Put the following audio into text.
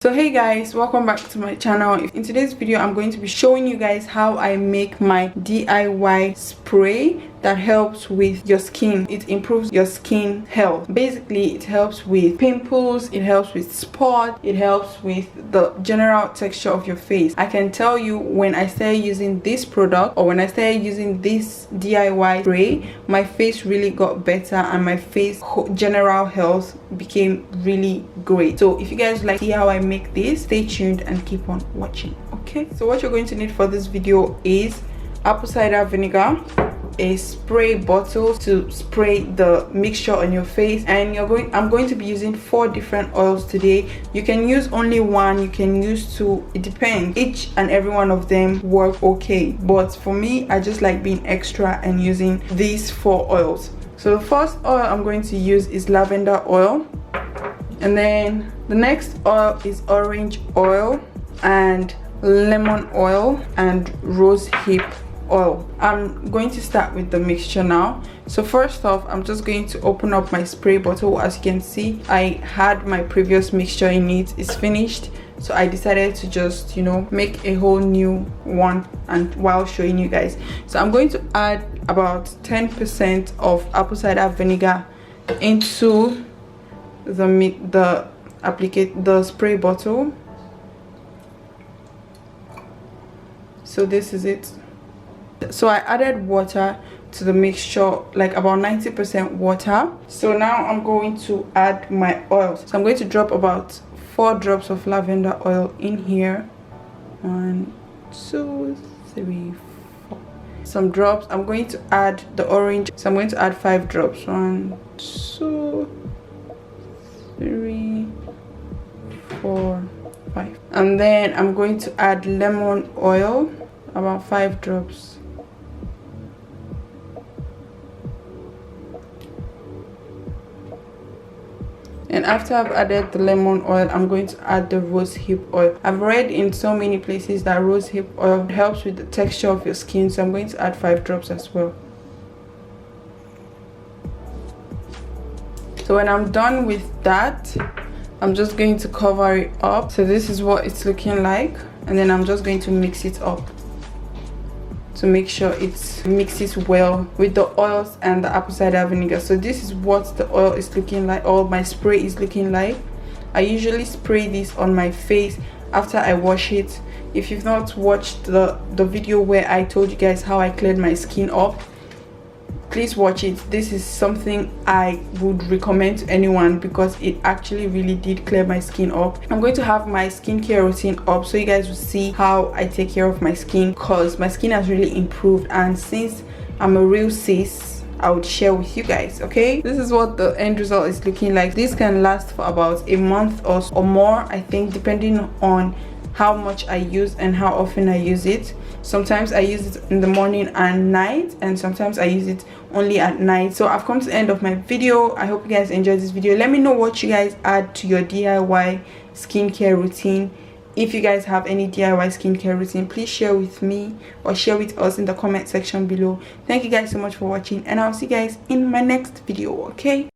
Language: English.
So hey guys, welcome back to my channel. In today's video I'm going to be showing you guys how I make my DIY spray that helps with your skin. It improves your skin health. Basically it helps with pimples, it helps with spot, it helps with the general texture of your face. I can tell you, when I started using this product, or when I started using this DIY spray, my face really got better and my face general health became really great. So if you guys like to see how I make this, stay tuned and keep on watching. Okay, so what you're going to need for this video is apple cider vinegar, a spray bottle to spray the mixture on your face, and I'm going to be using 4 different oils today. You can use only one, you can use 2, it depends. Each and every one of them work okay, but for me I just like being extra and using these 4 oils. So the first oil I'm going to use is lavender oil, and then the next oil is orange oil and lemon oil and rose hip oil. I'm going to start with the mixture now. So first off, I'm just going to open up my spray bottle. As you can see, I had my previous mixture in it, it's finished, so I decided to just, you know, make a whole new one and while showing you guys. So I'm going to add about 10% of apple cider vinegar into the spray bottle. So this is it. So I added water to the mixture, like about 90% water. So now I'm going to add my oils. So I'm going to drop about 4 drops of lavender oil in here. 1, 2, 3, 4. Some drops. I'm going to add the orange. So I'm going to add 5 drops. 1, 2, 3, 4, 5. And then I'm going to add lemon oil, about 5 drops. And after I've added the lemon oil, I'm going to add the rose hip oil. I've read in so many places that rose hip oil helps with the texture of your skin, so I'm going to add 5 drops as well. So when I'm done with that, I'm just going to cover it up. So this is what it's looking like, and then I'm just going to mix it up to make sure it mixes well with the oils and the apple cider vinegar. So this is what the oil is looking like, or my spray is looking like. I usually spray this on my face after I wash it. If you've not watched the video where I told you guys how I cleared my skin up, please watch it. This is something I would recommend to anyone because it actually really did clear my skin up. I'm going to have my skincare routine up so you guys will see how I take care of my skin, because my skin has really improved, and since I'm a real sis, I would share with you guys. Okay, this is what the end result is looking like. This can last for about a month or more, I think, depending on how much I use and how often I use it. Sometimes I use it in the morning and night, and sometimes I use it only at night. So I've come to the end of my video. I hope you guys enjoyed this video. Let me know what you guys add to your DIY skincare routine. If you guys have any DIY skincare routine, please share with me or share with us in the comment section below. Thank you guys so much for watching, and I'll see you guys in my next video. Okay.